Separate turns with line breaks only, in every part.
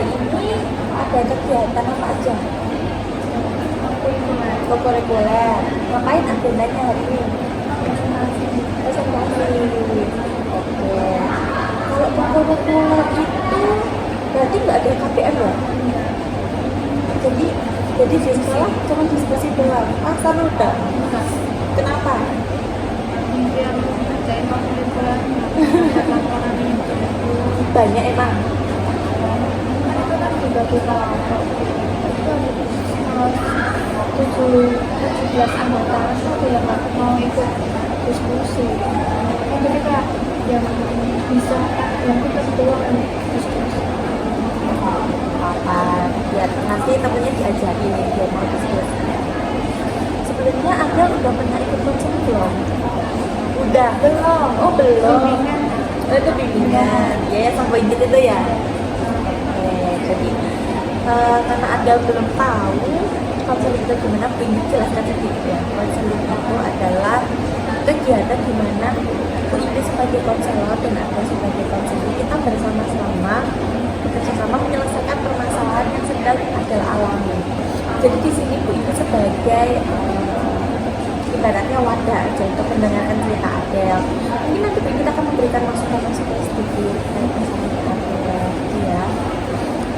hari ini ada kegiatan apa aja? Kurikuler. Ngapain agendanya hari ini? Presentasi. Oke. Kalau kurikuler itu berarti nggak ada KPM ya? Jadi di sekolah cuma diskusi doang. Ah, sama udah. Kenapa?
Biar ngerjain kurikulernya, laporannya.
Banyak emang.
Itu kan dibagi kelompok. Itu ada 17 anggota itu yang mau ikut diskusi. Jadi kayak yang bisa yang kita doang diskusi.
Apa? Biar nanti temennya diajarin dia mau diskusi. Sebelumnya Anda udah pernah ikut konseling belum? Udah.
Belum.
Oh belum.
Bimbingan.
Itu bimbingan. Ya ya sama gitu itu ya. Oke, jadi karena Anda belum tahu konseling itu gimana, ingin jelaskan sedikit ya. Konseling itu adalah kegiatan di mana ini sebagai konselor dan Anda sebagai konselor kita bersama-sama bekerja sama menyelesaikan permasalahan yang sedang Anda alami. Jadi di sini Bu Ibu sebagai ibaratnya wadah aja untuk mendengarkan cerita Adel. Mungkin nanti Bu kita akan memberikan masukan-masukan sedikit terkait masalah Adel, ya.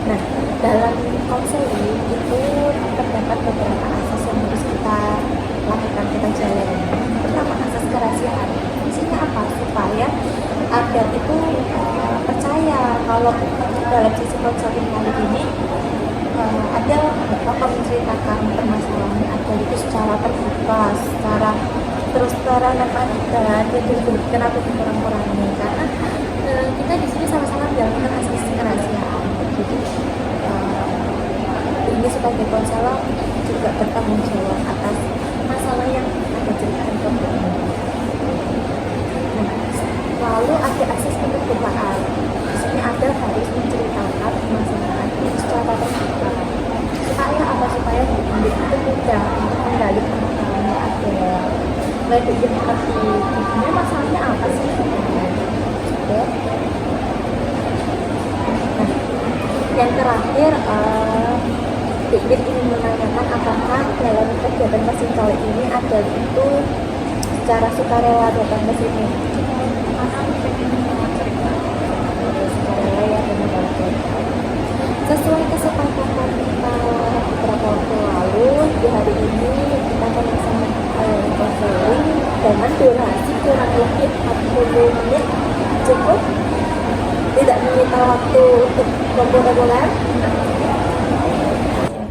Nah, dalam konseling itu terdapat beberapa asas yang harus kita lakukan, kita jalani. Pertama, asas kerahasiaan. Isinya apa? Supaya Adel itu percaya kalau dalam sisi konseling kali ini Adel akan menceritakan permasalahan Adel itu secara terbuka, secara terus terang dan akurat, dan kenapa kurang-kurangnya, karena kita di sini sama-sama menjalankan asas kerahasiaan. Jadi ini sebagai konselor juga bertanggung jawab atas masalah yang ada ceritakan ke Bu. Nah, lalu ada asas keterbukaan. Di sini Adel harus menceritakan permasalahan itu secara terbuka. Supaya apa? Supaya Bu itu mudah untuk menggali permasalahannya Adel. Baik Bu mengerti ini masalahnya apa sih? Oke. Nah, yang terakhir Dikit ingin menanyakan apakah dalam kegiatan mesin kali ini Adel itu secara sukarela datang ke sini? Sukarela ya, benar-benar. Sesuai kesepakatan kita beberapa waktu lalu, di hari ini kita akan melaksanakan konseling dengan durasi kurang lebih 40 menit. Cukup? Tidak menyita waktu untuk reguler.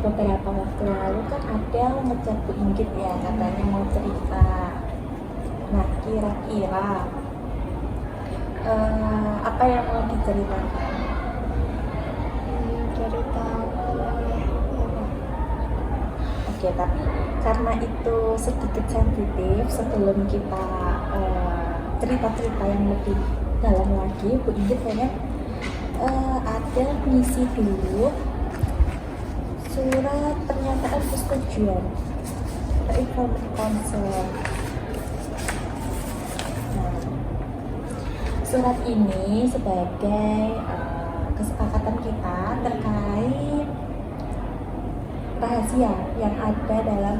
Beberapa waktu lalu kan Adel ngechat Bu Inggit ya, katanya mau cerita. Nah, kira-kira apa yang mau diceritakan?
Cerita
Oke, tapi karena itu sedikit sensitif, sebelum kita cerita-cerita yang lebih dalam lagi, Bu Inggit pengen Adel ngisi dulu surat pernyataan persetujuan informasi konser. Nah, surat ini sebagai kesepakatan kita terkait rahasia yang ada dalam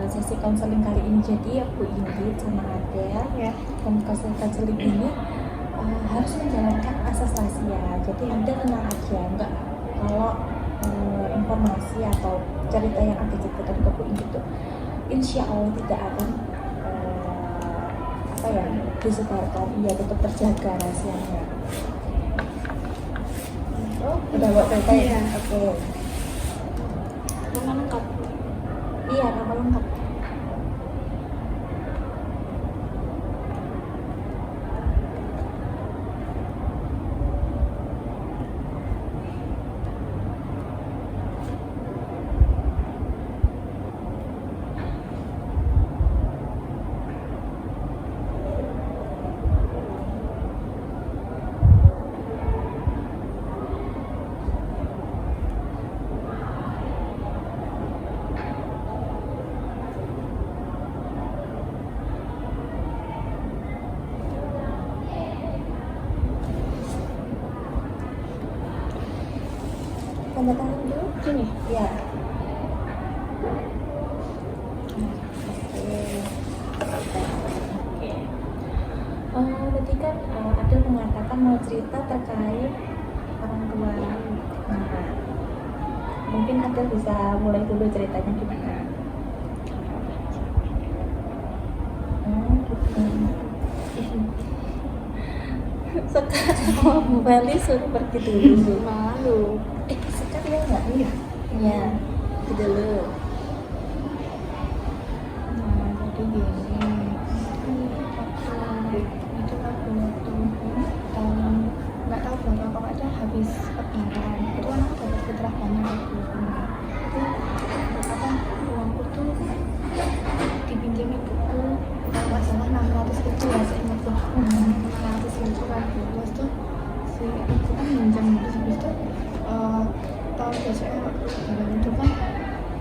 sesi konseling kali ini. Jadi Bu Inggit sama Adel
ya.
dan konseling ini harus menjalankan asas rahasia. Jadi Adel tenang aja, enggak kalau informasi atau cerita yang ada ceritakan ke Bu Inggit itu insya Allah tidak akan disebarkan, ya tetap terjaga rahasianya. Oh, udah buat cerita ya? Oke.
Nama lengkap.
Iya, nama lengkap. Ya. Tadi kan Adel mengatakan mau cerita terkait orang tua. Nah, mungkin Adel bisa mulai dulu ceritanya gimana? Gitu. Sekarang mau Bali suruh pergi dulu.
Malu.
Sekarang ya nggak?
Iya.
Iya, pergi dulu.
Nah, jadi gini. Waktu itu aku nggak tahu berapa, pokoknya habis lebaran itu kan aku dapat fitrah banyak aku. Itu apa uangku tuh dipinjam ibuku kalau nggak salah 600.000 ya seingatku. 600.000 kan terus tuh si ibu kan minjam terus habis itu tahun biasanya lebaran itu kan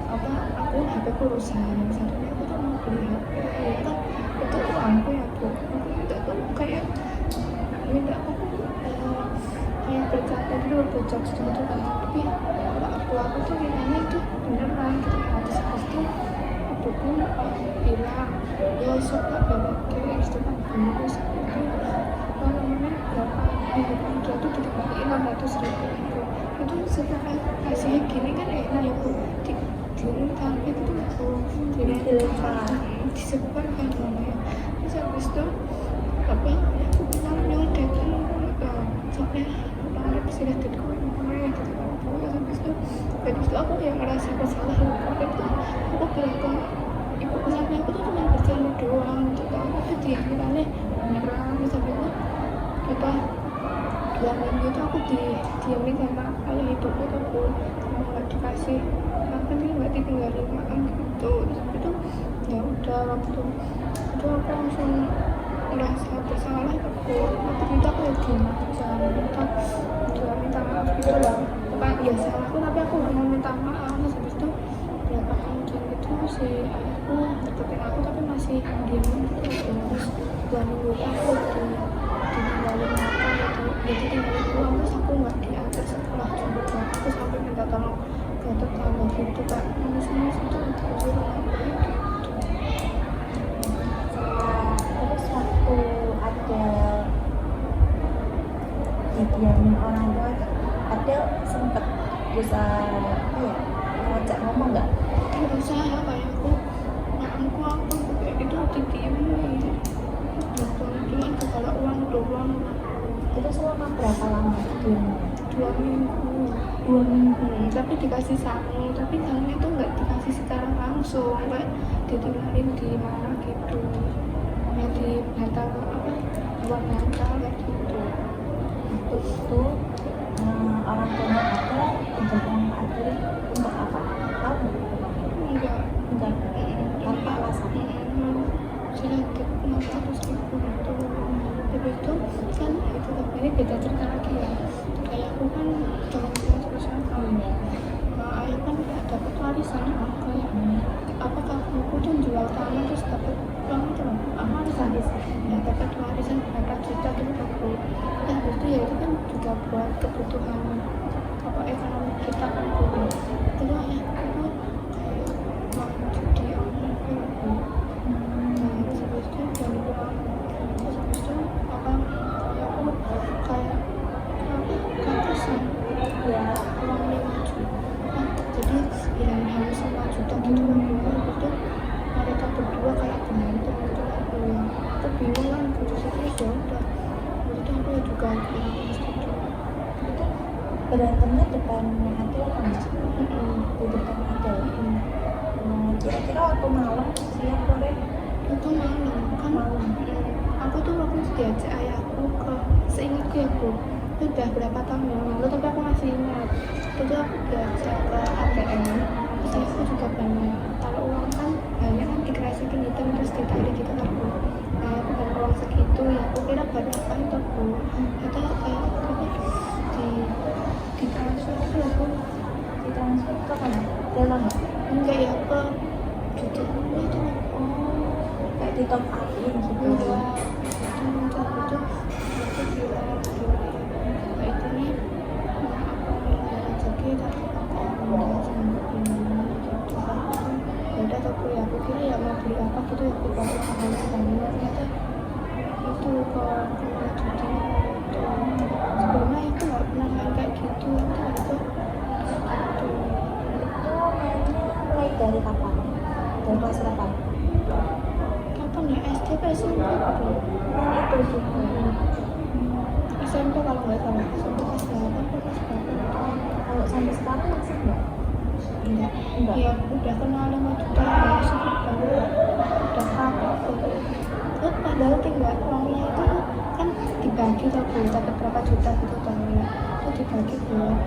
apa aku HP ku rusak satunya aku tuh mau beli HP ya kan itu uangku ya bu aku minta tuh kayak minta aku kayak berkata dulu berjok gitu kan tapi kalau aku tuh kayaknya itu beneran gitu habis itu ibuku bilang ya sok tak bawa kayak itu kan bonus itu apa namanya berapa minggu dia tuh dikembaliin 600.000 itu setelah kasih gini kan enak ya bu diminta itu tuh disebar kan namanya terus habis itu apa aku bilang nyontekin sampai orang bersilah dadku namanya gitu kan terus habis itu aku yang ngerasa bersalah waktu itu aku bilang ke ibu sampai aku tuh cuma bercanda doang gitu kan aku dikiranya beneran terus habis itu kita 2 minggu itu aku diamin sama ayah ibuku tuh aku nggak dikasih makan dia nggak ditinggalin makan gitu terus itu ya udah waktu itu aku langsung merasa bersalah aku minta aku ya minta maaf gitu loh bukan ya salahku tapi aku nggak mau minta maaf terus habis itu berapa kemudian itu si ayahku deketin aku tapi masih diem gitu terus 2 minggu aku ditinggalin makan gitu jadi tinggalin pulang terus aku nggak diantar sekolah juga aku sampai minta tolong ke tetangga gitu kak nangis itu di rumah gitu.
Terus waktu Adel didiamin orang tua, Adel sempet berusaha apa ya ngajak ngomong nggak?
Berusaha kayak aku kayak itu didiemin cuman kalau uang doang
Itu selama berapa lama didiamin?
2 minggu
2 minggu.
Tapi dikasih sangu tapi sangu itu nggak dikasih secara langsung kayak ditinggalin di mana gitu ya di bantal apa buat bantal kayak gitu
Itu orang tuanya Adel pinjam uang Adel untuk apa? Tahu nggak?
enggak
Tanpa alasan.
sudah 600.000 gitu habis itu kan itu ini beda cerita lagi ya kayak aku kan jalan-jalan terus ayah kan dapat warisan kayak apa kakakku tuh jual tanah terus dapat uang itu loh warisan ya dapat warisan berapa juta terus aku ya habis itu ya itu kan juga buat kebutuhan apa ekonomi kita kan dulu itu ayah itu kayak uang judi online gitu terus habis itu dari uang terus habis itu apa ya aku kayak kehabisan
Ya,
uang 5 juta jadi hilang harus 5 juta gitu kan habis itu mereka berdua kayak berantem gitu aku ya aku bingung kan terus ya udah habis itu aku juga kurang setuju
itu berantemnya depan Adel apa enggak? Di depan Adel. Kira-kira waktu malam, siang, sore?
itu malam kan aku tuh waktu itu diajak ayahku ke seingatku ya bu itu udah berapa tahun yang lalu tapi aku masih ingat itu aku diajak ke ATM terus aku juga banyak kalau uang kan banyak kan dikerasikin hitam terus ditarik gitu kan bu nah aku banyak uang segitu ya aku kira buat apa itu bu atau kayak apa di transfer gitu loh bu
Ditransfer ke mana? Dalam
enggak ya ke judi itu
kayak di top upin gitu.
enggak itu aku bilang itu nih apa rezeki tapi aku aku ya, aku kira ya mau beli apa gitu ya, aku pakai mahal sekali, ternyata itu kalau cuma cuci itu sebelumnya itu nggak pernah main kayak gitu, itu gitu.
Itu mainnya mulai dari kapan? Dari kelas berapa?
Kapan ya, SD apa SMP gitu.
Main itu juga.
SMP kalau nggak salah, SMP kelas 8 atau kelas berapa gitu.
Kalau sampai sekarang masih enggak?
Enggak,
Enggak.
ya udah kenal 5 juta ya, sebut baru udah kapok terus padahal tinggal uangnya itu kan dibagi tuh bu, dapat berapa juta gitu kan ya, itu dibagi buat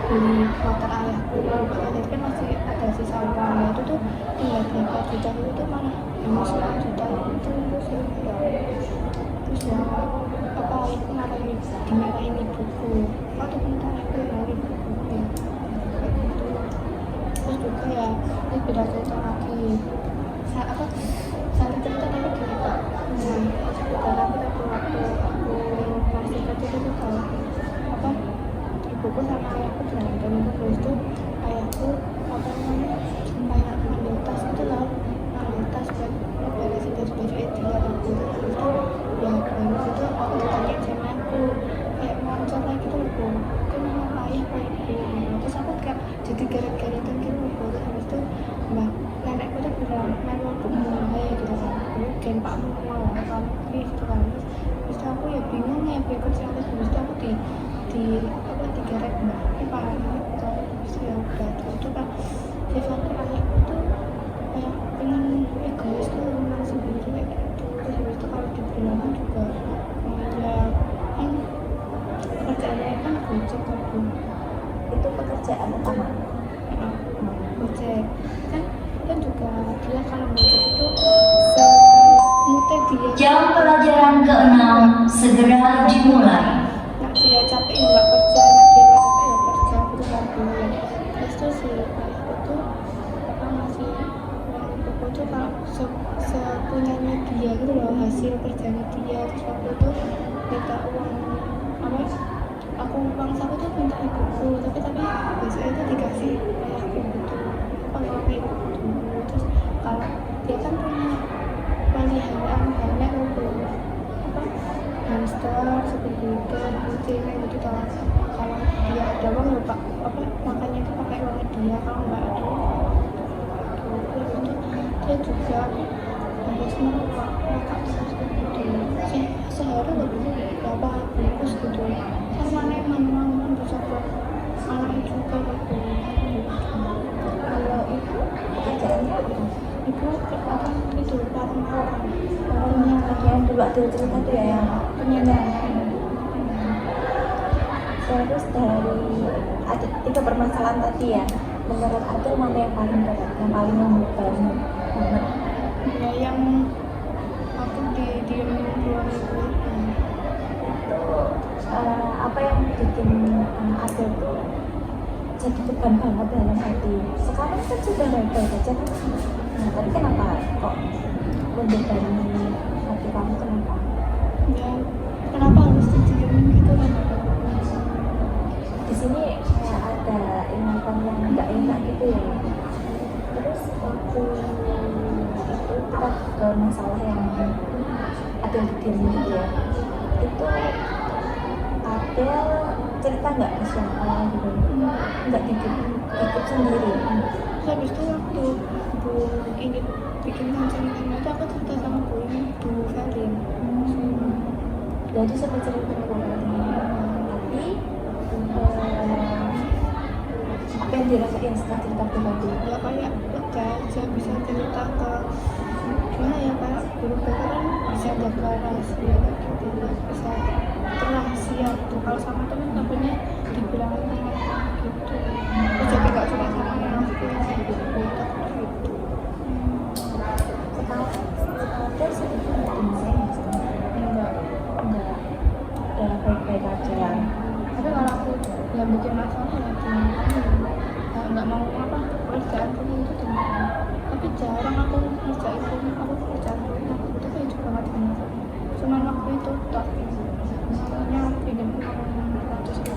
beli motor ayahku, ayah kan masih ada sisa uangnya itu tuh tinggal berapa juta itu malah minus 5 juta itu sih udah. Terus ya apa ayahku malah dimarahin ibuku, waktu bentar aku dimarahin ibuku kayak gitu. Terus juga ya ini beda cerita lagi apa satu cerita tapi gini pak, sebentar aku waktu aku masih kecil itu tahu apa ibuku sama ayahku berantem, terus itu ayahku apa namanya kayak ambil tas itu lah, ambil tas buat beresin baju-baju dia aku, terus itu ya baru itu aku ditanya sama aku kayak ngoncor lagi tuh aku nama ayah kayak ibu, terus aku kayak jadi gara-gara itu gitu, terus habis itu mbak nenekku tuh bilang melu bukan ayah gitu kan, dan pakmu mau kamu gitu kan, terus aku ya bingung ya berikut sih, habis itu aku di apa digeret mbak ini parah banget kan, terus ya udah itu kan sifatnya ayahku tuh kayak pengen egois tuh menang sendiri kayak gitu, terus habis itu kalau dibilang juga ya kan pekerjaannya kan gojek kan bu,
Itu pekerjaan utama.
gojek kan juga dia kalau gojek itu semutnya dia
Jam pelajaran ke-6 segera dimulai.
nak dia capek ya nggak kerja, nak dia nggak capek ya kerja gitu kan bu. Terus tuh si ayahku tuh apa ngasih uang ibuku tuh kalau sepunyanya dia gitu loh, hasil kerjanya dia, terus waktu itu minta uang apa aku bangsa aku tuh minta ibuku, tapi biasanya itu dikasih ayahku gitu, apa kalau kayak gitu. Terus kalau dia kan punya peliharaan banyak gitu apa hamster seperti itu, kucing kayak gitu kan. Kalau dia ada uang ya pak apa makanya itu pakai uang dia, kalau nggak ada terus itu dia juga harus merokok terus gitu sehari lebih berapa bungkus gitu, sama memang bisa buat anak juga gitu.
Kalau itu pekerjaannya apa?
Ibu apa itu parang
Orangnya yang dulu Adil cerita tuh ya yang
penyanyi.
terus dari ada 3 permasalahan tadi ya, menurut Adil mana yang paling berat, yang paling membebani banget?
Ya yang aku diemin 2 minggu
Itu apa yang bikin Adil tuh jadi beban banget dalam hati? Sekarang kan sudah baik-baik aja kan? Nah tapi kenapa kok membebani hati kamu, kenapa?
ya kenapa harus diemin gitu kan.
Di sini kayak ada ingatan yang nggak enak gitu ya. Terus waktu itu kita ke masalah yang ada di diri gitu ya, itu Adel cerita nggak ke siapa gitu, nggak ikut sendiri.
Habis itu waktu Bu ini bikin konseling itu aku cerita sama Bu ini, Bu Valin.
Jadi sempat cerita ke orang, tapi apa yang dirasain setelah cerita pribadi?
Ya kayak udah aja bisa cerita ke gimana ya, kayak guru BK kan bisa jaga rahasia gitu ya, bisa rahasia gitu. Kalau sama temen takutnya dibilang gitu, terus jadi gak suka sama yang gitu, takut gitu.
Sekarang Adel sedikit nggak insane nggak sih?
Enggak,
Udah baik-baik aja.
tapi kalau aku yang bikin masalah ya cuma nggak mau apa kerjaan rumah itu teman, tapi jarang aku ngerjain rumah, aku kerjaan rumah itu kayak juga nggak ada masalah, cuman waktu itu tak misalnya pinjam uang 100.000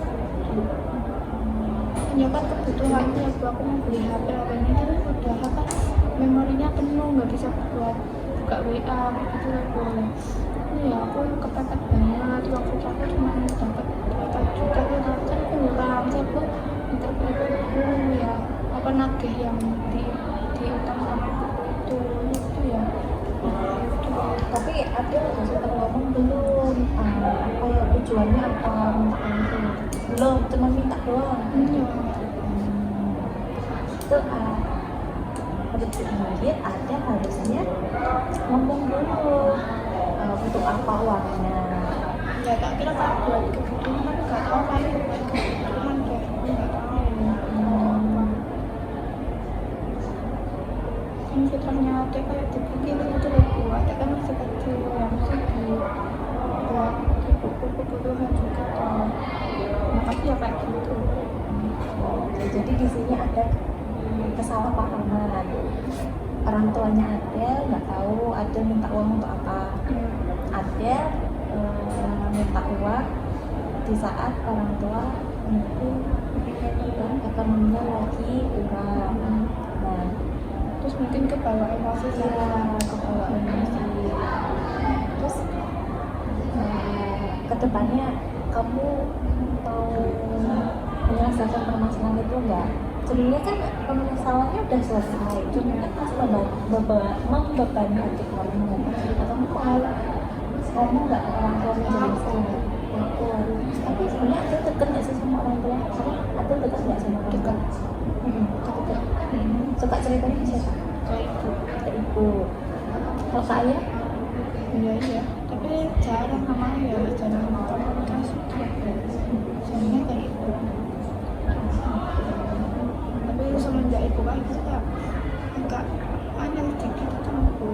ya kan kebutuhannya aku mau beli HP, HP-nya itu udah apa memorinya penuh nggak bisa buat buka WA kayak gitu loh. Ya aku kepepet banget, waktu itu aku cuma dapat 4 juta gitu kan aku kurang, terus aku minta ibu ya apa nagih yang di utang sama ibu itu ya.
Tapi Adel udah sempat ngomong belum apa ya tujuannya apa minta itu? Belum, cuma minta doang.
Iya.
Itu untuk sedikit ada harusnya ngomong dulu untuk apa uangnya.
Ya tak kira kalau buat kebutuhan kan nggak tahu paling buat kebutuhan deh, aku nggak tahu. Ini fitrahnya ada kayak dipikir itu loh Bu, ada kan masih kecil yang masih buat ibuku kebutuhan juga toh. Makanya ya kayak gitu.
Jadi di sini ada kesalahpahaman. Orang tuanya Adel nggak tahu Adel minta uang untuk apa. Adel minta uang di saat orang tua itu ekonominya lagi kurang. Nah,
Terus mungkin kebawa emosi
ya
sama
kebawa emosi. Terus kedepannya kamu mau menyelesaikan permasalahan itu enggak? Sebenarnya kan permasalahannya udah selesai, cuma kan masih membebani hati kamu. Atau kamu nggak orang tua menjadi salah itu. Tapi sebenarnya ada dekat nggak sih sama orang tua? Ada dekat nggak sama orang tua? Dekat. Suka ceritanya ke siapa?
kayak itu.
Ke ibu. Kalau ke ayah?
Iya, tapi jarang namanya ya, jarang komunikasi soalnya kayak itu. Tapi semenjak itu kan kita agak aneh dikit sama aku.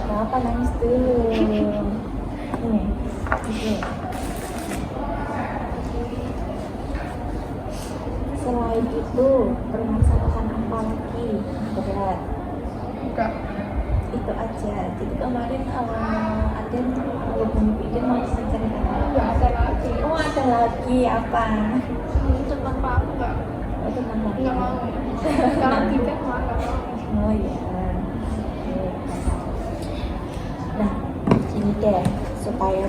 Kenapa nangis dulu? Ini, gitu. Selain itu, permasalahan apa lagi berat?
Enggak.
Itu aja. Jadi kemarin ada belum bikin mau cerita.
Enggak ada lagi.
Oh ada lagi apa?
Tentang Pak aku enggak
Oh teman
mau. Kalau tiket mah enggak mau.
Oh iya. Nah ini deh supaya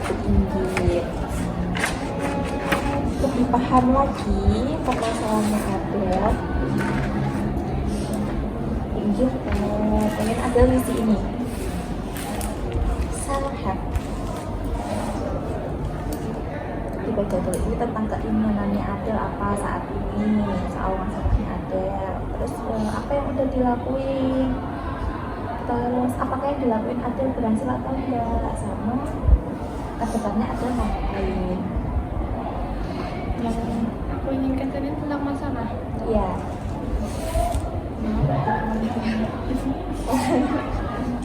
lebih paham lagi permasalahannya Adel. Pinggir pengen Adel ngisi ini self help. Dibaca dulu ini tentang keinginannya Adel apa saat ini, soal masalahnya Adel. Terus apa yang udah dilakuin, terus apakah yang dilakuin Adel berhasil atau enggak, sama kedepannya Adel mau ngapain.
Yang aku inginkan tadi tentang masalah.
Iya.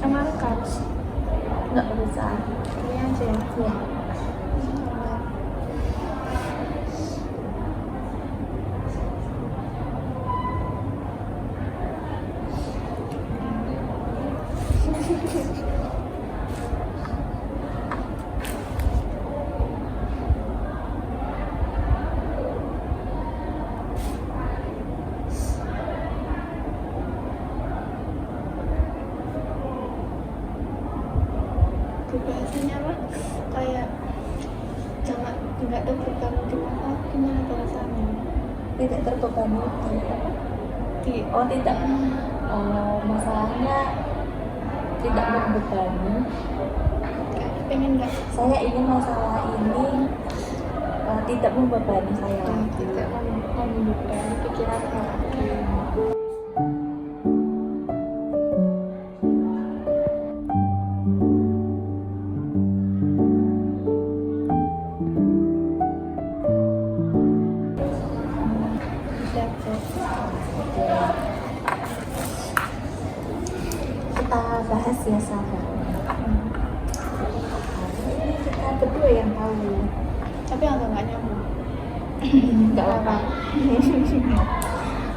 Kemarin kan
Nggak bisa.
ini aja ya.
Iya.
Bahasanya apa? Kayak jangan nggak terbuka gimana bahasanya?
Tidak terbebani di apa? Oh tidak. Masalahnya tidak membebani.
Pengen nggak?
Saya ingin masalah ini tidak membebani saya lagi.
Tidak membebani pikiran lagi.
Kita bahas ya sahabat. Ini kita berdua yang tahu.
Tapi agak nggak nyambung.
Nggak apa.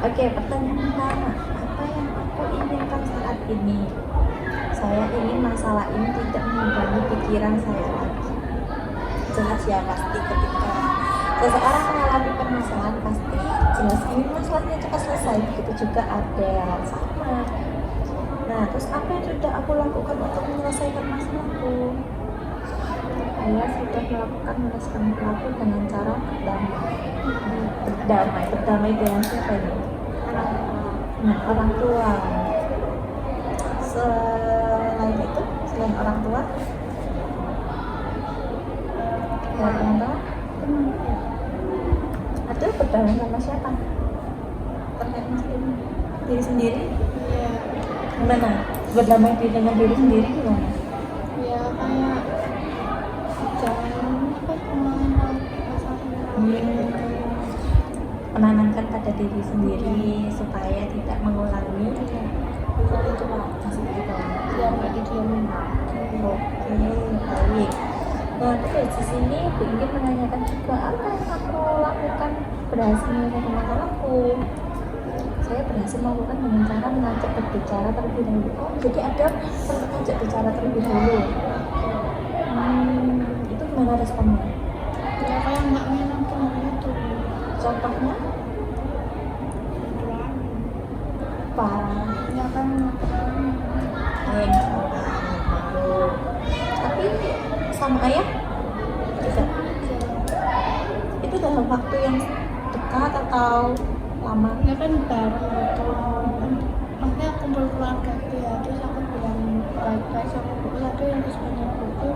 Oke, pertanyaan pertama. Apa yang aku inginkan saat ini? Saya ingin masalah ini tidak membebani pikiran saya lagi. Jelas ya, pasti ketika seseorang mengalami permasalahan pasti jelas ini masalahnya cepat selesai. Begitu juga ada sama. Nah, terus apa yang sudah aku lakukan untuk menyelesaikan masalahku? Saya sudah melakukan menyelesaikan pelaku dengan cara berdamai dengan siapa ini? Nah, orang tua. Selain itu, selain orang tua, atau berdamai sama siapa?
terkait masalah ini.
Diri sendiri?
Iya.
Gimana? Berdamai dengan diri sendiri gimana?
Ya kayak jangan apa mengenal masalah
Menanamkan pada diri sendiri supaya tidak mengulangi hal itu Pak. Masih begitu.
biar nggak didiamin.
Oke, baik. Nah, terus di sini Bu ingin menanyakan juga apa yang aku lakukan berhasil menyelesaikan masalahku. Saya berhasil melakukan dengan cara mengajak berbicara terlebih dahulu. Oh, jadi ada mengajak bicara terlebih dahulu. Itu gimana responnya?
Ya kayak nggak menyenangkan itu.
Contohnya? Parah.
Ya kan
Tapi sama ayah bisa. Itu dalam waktu yang dekat atau lama?
ya kan bareng gitu. Maksudnya kumpul keluarga tuh ya, terus aku bilang baik-baik sama buku satu yang kesukaannya buku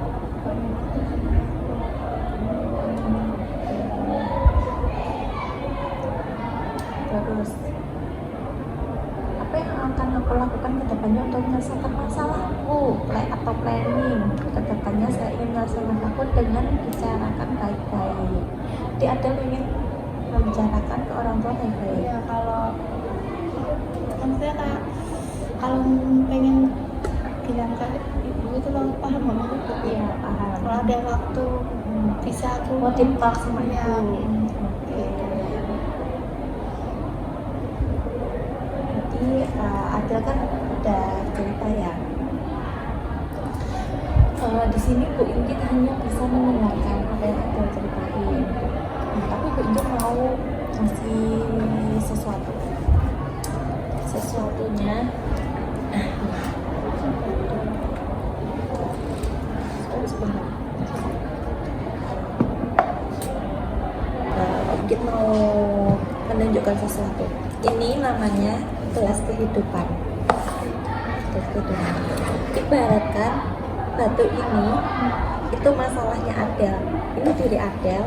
Terus apa yang akan aku lakukan ke depannya untuk menyelesaikan masalahku atau planning ke depannya? Saya ingin menyelesaikan masalahku dengan bicarakan baik-baik. Jadi ada ingin membicarakan ke orang tua baik-baik.
ya kalau maksudnya kayak kalau pengen bilang ke ibu itu lo paham nggak maksudku?
Iya, paham.
Kalau ada waktu bisa aku
Mau ditalk sama
ya,
ibu. Oke. Jadi Adel kan udah cerita ya. Di sini Bu Ingrid hanya bisa mendengarkan apa yang Adel ceritain. Nah, tapi Bu Ingrid mau ngasih sesuatunya. Sebentar. Ingrid mau menunjukkan sesuatu. Ini namanya kelas kehidupan. Ibaratkan batu ini itu masalahnya Adel. Ini diri Adel.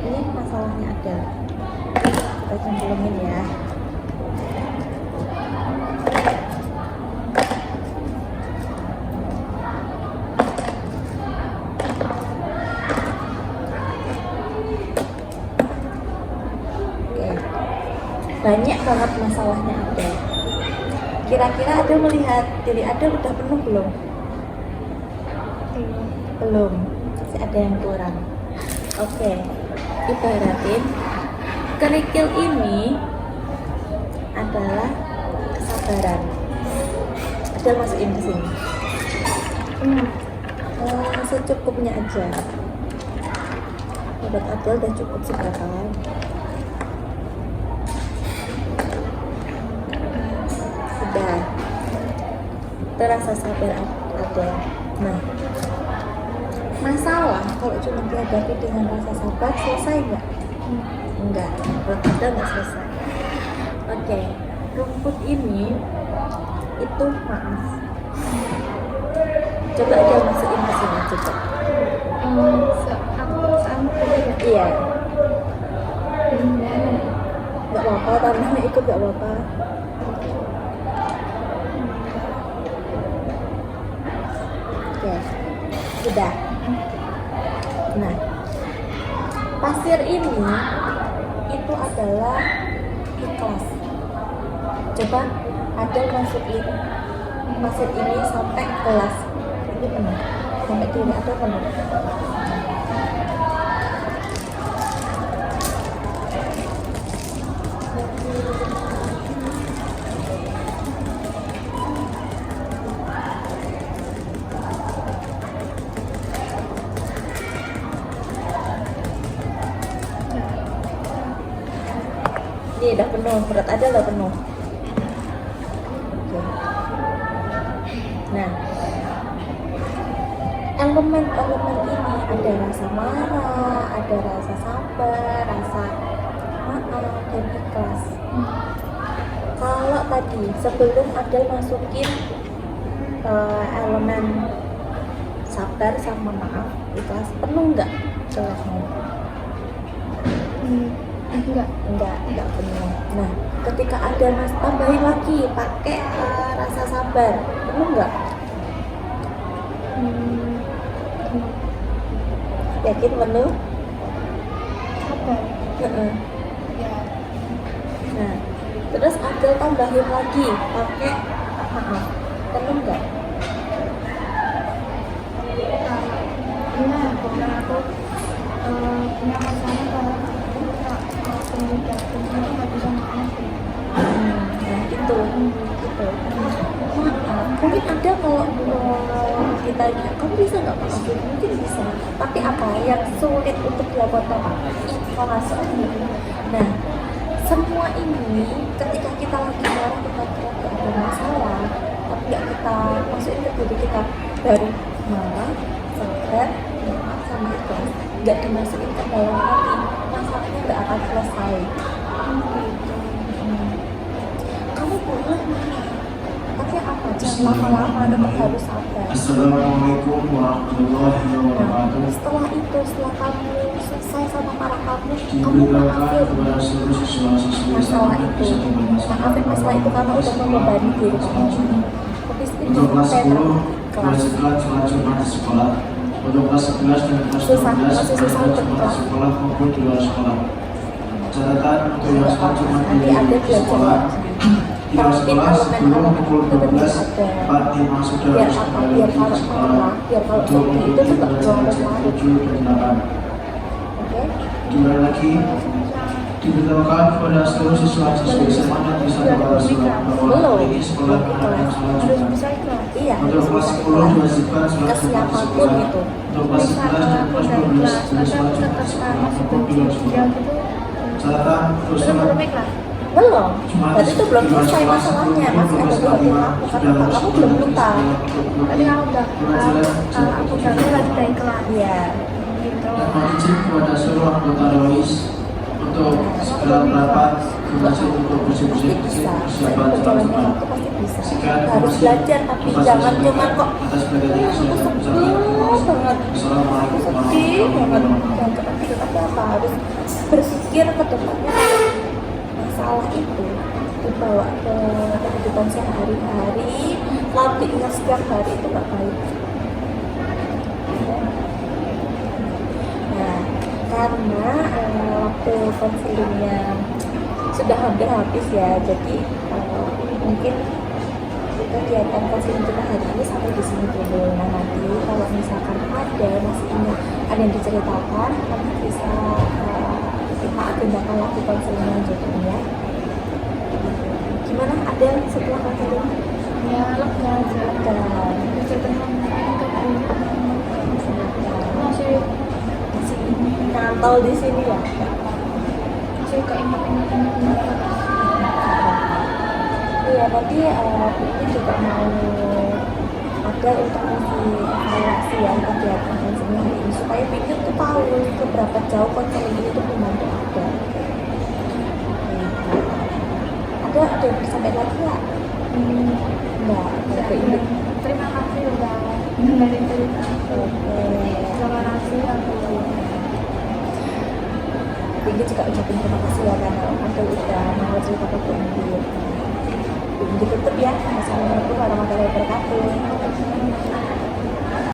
Ini masalahnya Adel. Kita cemplungin ya. Oke. Banyak banget masalahnya Adel. Kira-kira Adel melihat diri Adel udah penuh belum? Belum. Masih ada yang kurang. Oke. Ibaratin kerikil ini adalah kesabaran. Adel masukin ke sini. Secukupnya aja. Menurut Adel udah cukup seberapa? Sudah. Terasa sabar Adel. Nah, masalah kalau cuma dihadapi dengan rasa sabar selesai nggak? Enggak, menurut Adel nggak selesai. Oke, rumput ini itu maaf. Coba aja masukin ke sini coba.
aku sama kerja
Iya. Nggak apa-apa, tanahnya ikut nggak apa-apa. Oke, sudah. Nah, pasir ini itu adalah ikhlas. Coba Adel masukin pasir ini sampai gelas ini penuh, sampai diri Adel penuh. Ini udah penuh, berat ada udah penuh. Oke. Nah, elemen-elemen ini ada rasa marah, ada rasa sabar, rasa maaf, dan ikhlas. Kalau tadi sebelum Adel masukin elemen sabar sama maaf, ikhlas, penuh nggak gelasnya? Enggak penuh. Nah, ketika ada mas tambahin lagi pakai rasa sabar, penuh nggak? Yakin penuh?
Sabar.
Heeh.
Ya.
Nah, terus Adel tambahin lagi pakai maaf, penuh nggak?
Gimana karena aku punya masalah kalau komunikasi itu nggak bisa maafin.
Nah itu maaf, mungkin ada kalau ditanya kamu bisa nggak maafin, mungkin bisa, tapi apa yang sulit untuk dilakukan apa? Ikhlas. Nah, semua ini ketika kita lagi marah, kita ada masalah, tapi nggak kita masukin ke diri kita, baru marah, sabar, maaf sama ikhlas, nggak dimasukin ke dalam hati, masalahnya nggak akan selesai. Kamu boleh marah, tapi apa? Jangan lama-lama, tetap harus sabar.
Assalamualaikum warahmatullahi wabarakatuh.
Setelah itu, setelah kamu selesai sama marah kamu
Diberitahukan
maafin
kepada seluruh siswa-siswi
masalah
yang
itu.
bisa bermasalah.
Maafin masalah itu karena udah membebani diri kamu. Habis itu
Untuk kelas
saya
10
kelas.
bersekolah sholat Jumat di sekolah. Untuk kelas 11 dan kelas
Susah,
12
masih susah
sholat
untuk
Jumat
kelas.
di sekolah maupun di luar sekolah. Catatan untuk yang sholat Jumat di
Nanti ada
sekolah. Di luar sekolah sebelum pukul 12
ada.
Fatih masuk dalam
Biar apa? Biar kalau marah, biar kalau
untuk
sedih itu tuh gak larut-larut.
7 dan 8.
Oke?
Gimana lagi? Diberitahukan kepada seluruh siswa-siswi SMA dan bisa bersekolah bahwa ini sekolah yang sholat
Harus
Jumat.
bisa ikhlas.
Iya,
Untuk kelas 10 diwajibkan sholat
ke
Jumat di
siapapun
sekolah.
gitu.
Untuk kelas 11 dan kelas 12 juga sholat Jumat di sekolah maupun di luar sekolah. Catatan untuk
Belum
sholat
belum ikhlas.
Belum, berarti itu belum selesai masalahnya, masih ada di hati kamu. Kenapa? Kamu belum lupa.
Tapi aku udah aku udah ikhlas udah ikhlas.
Iya.
Gitu.
dan izin kepada seluruh anggota ROIS untuk segera merapat ke masjid untuk
Pasti
bersih-bersih
bisa.
persiapan sholat
Perjalanannya
Jumat.
itu pasti bisa.
Sekian
Harus belajar, tapi jangan cuma kok
atas perhatian yang saya
sedih
ucapkan.
banget.
Assalamualaikum
Sedih
warahmatullahi
banget.
wabarakatuh.
Jangan cepat itu, tapi apa? Harus berpikir ke depannya. Masalah itu dibawa ke kehidupan sehari-hari, lalu diingat setiap hari, itu gak baik. Nah, karena waktu konselingnya sudah hampir habis ya, jadi mungkin kegiatan konseling kita hari ini sampai di sini dulu. Nah, nanti kalau misalkan ada masih ingin ada yang diceritakan, nanti bisa kita agendakan lagi konseling lanjutnya. Gimana ada setelah konseling?
Ya lega aja.
Dan
Bisa tenang. Masih
masih nyantol di sini ya.
masih keinget-inget.
Iya, nanti ini juga mau ada untuk mengisi evaluasi ya kegiatan konseling hari ini supaya pikir tuh tahu seberapa jauh konseling ini tuh membantu ada. Ada yang sampai lagi ya? Enggak, ada ini.
Terima kasih udah dengerin cerita aku.
Oke.
Terima kasih aku.
Ini juga ucapin terima kasih ya karena Anda udah mau cerita ke Indi. Indi tutup ya. Assalamualaikum warahmatullahi wabarakatuh.